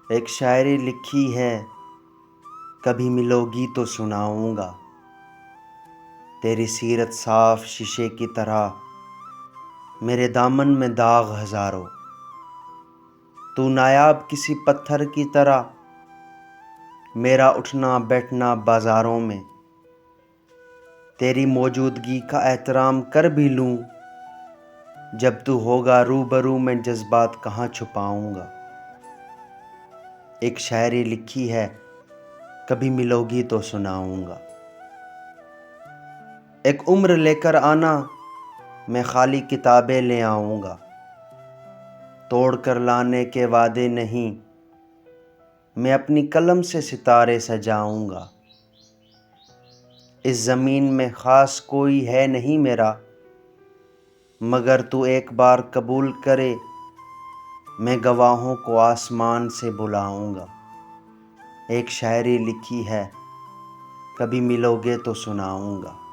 ایک شاعری لکھی ہے، کبھی ملو گی تو سناؤں گا۔ تیری سیرت صاف شیشے کی طرح، میرے دامن میں داغ ہزاروں۔ تو نایاب کسی پتھر کی طرح، میرا اٹھنا بیٹھنا بازاروں میں۔ تیری موجودگی کا احترام کر بھی لوں، جب تو ہوگا روبرو میں جذبات کہاں چھپاؤں گا۔ ایک شاعری لکھی ہے، کبھی ملو گی تو سناؤں گا۔ ایک عمر لے کر آنا، میں خالی کتابیں لے آؤں گا۔ توڑ کر لانے کے وعدے نہیں، میں اپنی قلم سے ستارے سجاؤں گا۔ اس زمین میں خاص کوئی ہے نہیں میرا، مگر تو ایک بار قبول کرے، میں گواہوں کو آسمان سے بلاؤں گا۔ ایک شاعری لکھی ہے، کبھی ملو گے تو سناؤں گا۔